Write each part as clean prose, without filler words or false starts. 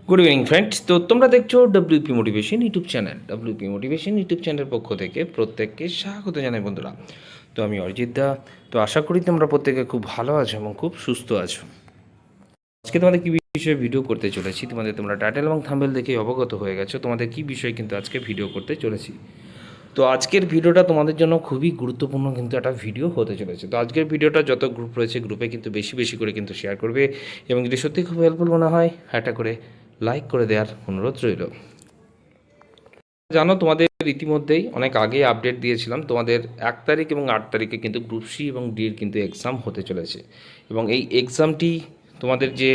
Good evening friends. তো তোমরা দেখছো WP motivation YouTube channel. WP motivation YouTube চ্যানেলের পক্ষ থেকে প্রত্যেককে স্বাগত জানাই বন্ধুরা। তো আমি অরিজিৎ দা। তো আশা করি তোমরা প্রত্যেকে খুব ভালো আছো এবং খুব সুস্থ আছো। আজকে তোমাদের কী বিষয়ে ভিডিও করতে চলেছি, তোমরা টাইটেল এবং থাম্বনেল দেখে অবগত হয়ে গেছো তোমাদের কী বিষয়ে কিন্তু আজকে ভিডিও করতে চলেছি। তো আজকের ভিডিওটা তোমাদের জন্য খুবই গুরুত্বপূর্ণ কিন্তু একটা ভিডিও হতে চলেছে। তো আজকের ভিডিওটা যত গ্রুপ রয়েছে গ্রুপে কিন্তু বেশি বেশি করে কিন্তু শেয়ার করবে এবং যদি সত্যি খুব হেল্পফুল মনে হয় একটা করে লাইক করে দেওয়ার অনুরোধ রইল। জানো তোমাদের ইতিমধ্যেই অনেক আগে আপডেট দিয়েছিলাম, তোমাদের 1 তারিখ এবং 8 তারিখে কিন্তু গ্রুপ সি এবং ডির কিন্তু এক্সাম হতে চলেছে এবং এই এক্সামটি তোমাদের যে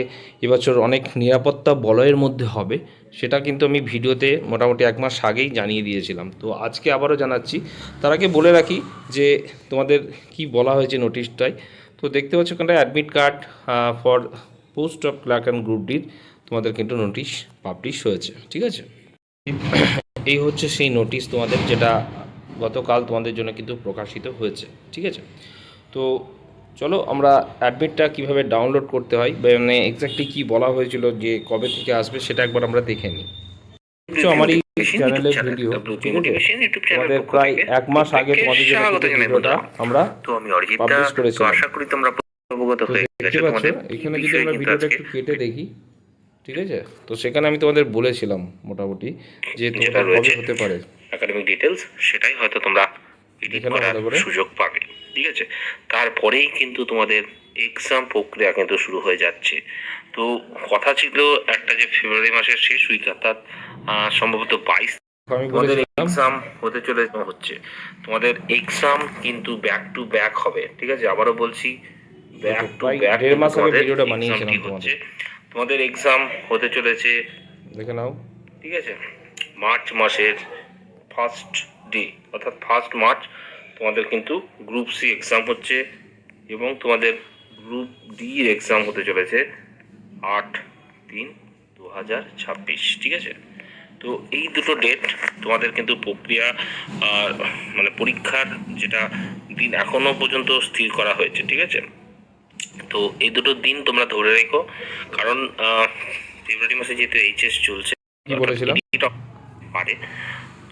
এবছর অনেক নিরাপত্তা বলয়ের মধ্যে হবে সেটা কিন্তু আমি ভিডিওতে মোটামুটি 1 মাস আগেই জানিয়ে দিয়েছিলাম। তো আজকে আবারও জানাচ্ছি। তার আগে বলে রাখি যে তোমাদের কি বলা হয়েছে নোটিশটায়। তো দেখতে পাচ্ছ ওখানটায় admit card for post of clerk and group ডির তোমাদের কিন্তু নোটিশ পাবলিশ হয়েছে, ঠিক আছে। এই হচ্ছে সেই নোটিশ তোমাদের, যেটা গতকাল তোমাদের জন্য কিন্তু প্রকাশিত হয়েছে, ঠিক আছে। তো চলো আমরা অ্যাডমিটটা কীভাবে ডাউনলোড করতে হয়, মানে এক্স্যাক্টলি কী বলা হয়েছিল যে কবে থেকে আসবে সেটা একবার আমরা দেখে নিই। আমার এই চ্যানেলের ভিডিও, ঠিক আছে, তোমাদের প্রায় 1 মাস আগে তোমাদের জন্য ভিডিওটা আমরা পাবলিশ করেছিলাম। আশা করি তোমরা অবগত হয়ে গেছো। তোমাদের এখানে যদি আমরা ভিডিওটা একটু কেটে দেখি, ঠিক আছে, তো সেখানে আমি তোমাদের বলেছিলাম মোটামুটি যে যেটা রয়েছে হতে পারে একাডেমিক ডিটেলস, সেটাই হয়তো তোমরা এডিট করার সুযোগ পাবে, ঠিক আছে। তারপরেই কিন্তু তোমাদের এক্সাম প্রক্রিয়া কিন্তু শুরু হয়ে যাচ্ছে। তো কথা ছিল একটা যে ফেব্রুয়ারি মাসের শেষ উইক, অর্থাৎ সম্ভবত 22 তোমাদের এক্সাম হতে চলে হচ্ছে। তোমাদের এক্সাম কিন্তু ব্যাক টু ব্যাক হবে, ঠিক আছে। আবারও বলছি, ব্যাক টু ব্যাক 1.5 মাস আগে ভিডিওটা বানিয়েছিলাম হচ্ছে। তোমাদের এক্সাম হতে চলেছে, দেখে নাও, ঠিক আছে, মার্চ মাসের ফার্স্ট ডে, অর্থাৎ 1 মার্চ তোমাদের কিন্তু গ্রুপ সি এক্সাম হচ্ছে এবং তোমাদের গ্রুপ ডি এর এক্সাম হতে চলেছে 8/3/2026, ঠিক আছে। তো এই দুটো ডেট তোমাদের কিন্তু প্রক্রিয়া মানে পরীক্ষার যেটা দিন এখনো পর্যন্ত স্থির করা হয়েছে, ঠিক আছে। তো এই দুটো দিন তোমরা ধরে রেখো, কারণ ফেব্রুয়ারি মাসে যেহেতু এইচএস চলছে, কি বলেছিলাম পারে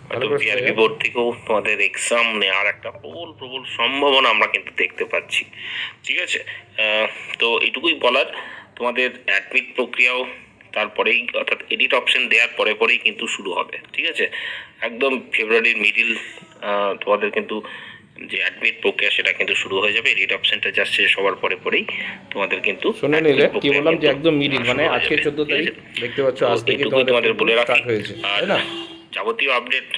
হয়তো পিআরবি বোর্ড থেকেও তোমাদের এক্সাম নেওয়ার একটা প্রবল সম্ভাবনা আমরা কিন্তু দেখতে পাচ্ছি, ঠিক আছে। তো এটুকুই বলার, তোমাদের অ্যাডমিট প্রক্রিয়াও তারপরেই, অর্থাৎ এডিট অপশন দেওয়ার পরেই কিন্তু শুরু হবে, ঠিক আছে। একদম ফেব্রুয়ারির মিডিল তোমাদের কিন্তু যে অ্যাডমিট প্রক্রিয়া সেটা কিন্তু শুরু হয়ে যাবে। এডিট অপশনটা জাস্ট শেষ হওয়ার পরেই তোমাদের কিন্তু শুনে নিলে কি বললাম যে একদম মিডিল, মানে আজকে 14 তারিখ দেখতে পাচ্ছ, আজ থেকে তোমাদের বলে রাখা হয়েছে, তাই না। যাবতীয় আপডেট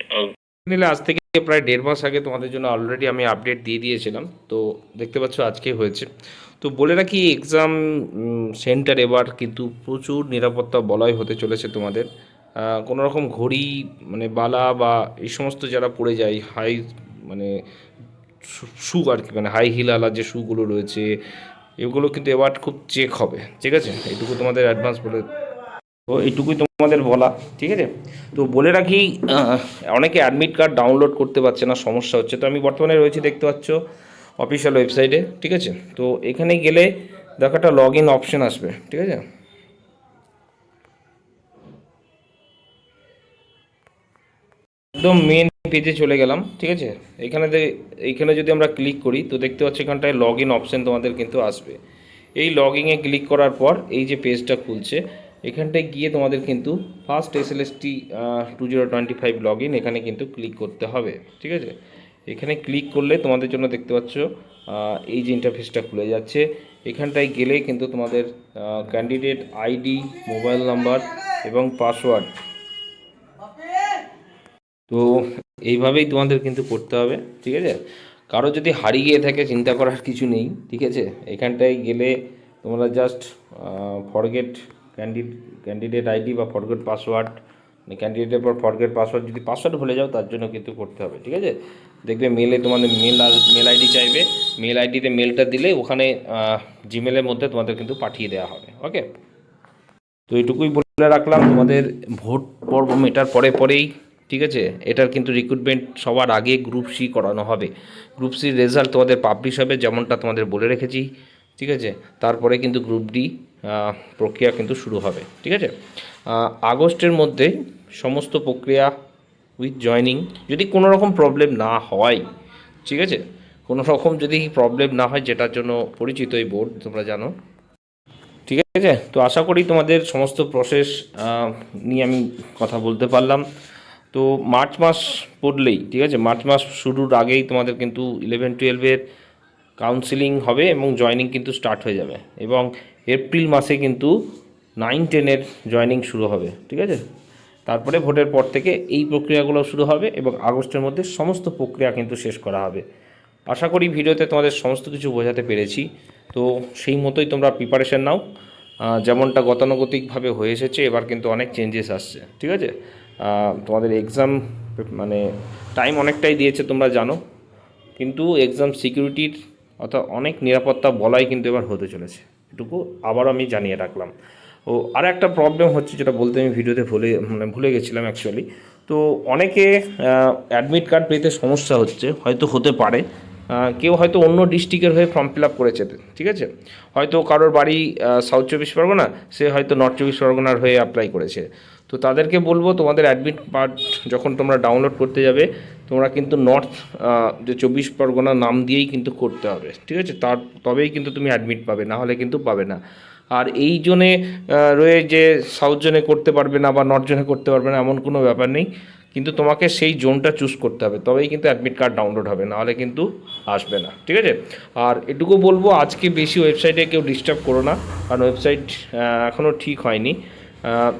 নিলে আজ থেকে প্রায় 1.5 মাস আগে তোমাদের জন্য অলরেডি আমি আপডেট দিয়ে দিয়েছিলাম। তো দেখতে পাচ্ছ আজকে হয়েছে। তো বলে রাখি, এক্সাম সেন্টার এবার কিন্তু প্রচুর নিরাপত্তা বলয় হতে চলেছে তোমাদের। কোনো রকম ঘড়ি, মানে বালা বা এই সমস্ত যারা পড়ে যায়, হাই মানে শু আর কি, মানে হাই হিলওয়ালা যে শুগুলো রয়েছে, এগুলো কিন্তু এবার খুব চেক হবে, ঠিক আছে। এইটুকু তোমাদের অ্যাডভান্স বলে, তো এইটুকুই তোমাদের বলা, ঠিক আছে। তো বলে রাখি, অনেকে অ্যাডমিট কার্ড ডাউনলোড করতে পারছে না, সমস্যা হচ্ছে। তো আমি বর্তমানে রয়েছি, দেখতে পাচ্ছ, অফিসিয়াল ওয়েবসাইটে, ঠিক আছে। তো এখানে গেলে দেখো একটা লগ ইন অপশন আসবে, ঠিক আছে। একদম মেন পেজে চলে গেলাম, ঠিক আছে। এইখানে যদি আমরা ক্লিক করি তো দেখতে পাচ্ছি এখানটায় লগ ইন অপশান তোমাদের কিন্তু আসবে। এই লগ ইনে ক্লিক করার পর এই যে পেজটা খুলছে, এখানটায় গিয়ে তোমাদের কিন্তু ফার্স্ট SLST 2025 লগ ইন, এখানে কিন্তু ক্লিক করতে হবে, ঠিক আছে। এখানে ক্লিক করলে তোমাদের জন্য দেখতে পাচ্ছ এই যে ইন্টারফেসটা খুলে যাচ্ছে। এখানটায় গেলে কিন্তু তোমাদের ক্যান্ডিডেট আইডি, মোবাইল নাম্বার এবং পাসওয়ার্ড, তো এইভাবেই তোমাদের কিন্তু করতে হবে, ঠিক আছে। কারো যদি হারিয়ে গিয়ে থাকে চিন্তা করার কিছু নেই, ঠিক আছে। এখানটায় গেলে তোমরা জাস্ট ফরগেট ক্যান্ডিডেট আইডি বা ফরগেট পাসওয়ার্ড, মানে ক্যান্ডিডেটের পর ফরগেট পাসওয়ার্ড, যদি পাসওয়ার্ড ভুলে যাও তার জন্য কিন্তু করতে হবে, ঠিক আছে। দেখবে মেলে তোমাদের মেল আইডি চাইবে, মেল আইডিতে মেলটা দিলে ওখানে জিমেলের মধ্যে তোমাদের কিন্তু পাঠিয়ে দেওয়া হবে, ওকে। তো এইটুকুই বলে রাখলাম, তোমাদের ভোট পর্ব মেটার পরেই, ঠিক আছে, এটার কিন্তু রিক্রুটমেন্ট সবার আগে গ্রুপ সি করানো হবে। গ্রুপ সির রেজাল্ট তোমাদের পাবলিশ হবে, যেমনটা তোমাদের বলে রেখেছি ঠিক আছে, তারপরে কিন্তু গ্রুপ ডি প্রক্রিয়া কিন্তু শুরু হবে। ঠিক আছে, আগস্টের মধ্যে সমস্ত প্রক্রিয়া উইথ জয়নিং, যদি কোনো রকম প্রবলেম না হয়, ঠিক আছে, কোনো রকম যদি প্রবলেম না হয়, যেটার জন্য পরিচিত এই বোর্ড, তোমরা জানো। ঠিক আছে, তো আশা করি তোমাদের সমস্ত প্রসেস নিয়ে আমি কথা বলতে পারলাম। তো মার্চ মাস পড়লেই, ঠিক আছে, মার্চ মাস শুরুর আগেই তোমাদের কিন্তু 11-12-এর কাউন্সিলিং হবে এবং জয়নিং কিন্তু স্টার্ট হয়ে যাবে, এবং এপ্রিল মাসে কিন্তু 9-10-এর জয়নিং শুরু হবে। ঠিক আছে, তারপরে ভোটের পর থেকে এই প্রক্রিয়াগুলো শুরু হবে এবং আগস্টের মধ্যে সমস্ত প্রক্রিয়া কিন্তু শেষ করা হবে। আশা করি ভিডিওতে তোমাদের সমস্ত কিছু বোঝাতে পেরেছি। তো সেই মতোই তোমরা প্রিপারেশান নাও, যেমনটা গতানুগতিকভাবে হয়ে এসেছে, এবার কিন্তু অনেক চেঞ্জেস আসছে। ঠিক আছে, তোমাদের এক্সাম মানে টাইম অনেকটাই দিয়েছে তোমরা জানো, কিন্তু এক্সাম সিকিউরিটির অর্থাৎ অনেক নিরাপত্তা বলাই কিন্তু এবার হতে চলেছে, এটুকু আবারও আমি জানিয়ে রাখলাম। ও আর একটা প্রবলেম হচ্ছে, যেটা বলতে আমি ভিডিওতে ভুলে গেছিলাম অ্যাকচুয়ালি। তো অনেকে অ্যাডমিট কার্ড পেতে সমস্যা হচ্ছে, হয়তো হতে পারে কেউ হয়তো অন্য ডিস্ট্রিক্টের হয়ে ফর্ম ফিল আপ করেছে। ঠিক আছে, হয়তো কারোর বাড়ি সাউথ চব্বিশ পরগনা, সে হয়তো নর্থ চব্বিশ পরগনার হয়ে অ্যাপ্লাই করেছে। তো তাদেরকে বলবো, তোমাদের অ্যাডমিট কার্ড যখন তোমরা ডাউনলোড করতে যাবে, তোমরা কিন্তু নর্থ যে 24 পরগনা নাম দিয়েই কিন্তু করতে হবে। ঠিক আছে, তবেই কিন্তু তুমি অ্যাডমিট পাবে, না হলে কিন্তু পাবে না। আর এই জোনে রয়ে যে সাউথ জোনে করতে পারবে না বা নর্থ জোনে করতে পারবে না, এমন কোনো ব্যাপার নেই, কিন্তু তোমাকে সেই জোনটা চুজ করতে হবে, তবেই কিন্তু অ্যাডমিট কার্ড ডাউনলোড হবে, নাহলে কিন্তু আসবে না। ঠিক আছে, আর এটুকু বলবো, আজকে বেশি ওয়েবসাইটে কেউ ডিস্টার্ব করো না, কারণ ওয়েবসাইট এখনও ঠিক হয়নি।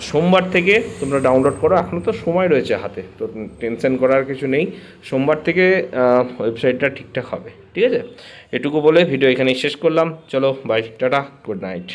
সোমবার থেকে তোমরা ডাউনলোড করো, এখনও তো সময় রয়েছে হাতে, তো টেনশন করার কিছু নেই, সোমবার থেকে ওয়েবসাইটটা ঠিকঠাক হবে। ঠিক আছে, এটুকু বলে ভিডিও এখানেই শেষ করলাম। চলো বাই, টাটা, গুড নাইট।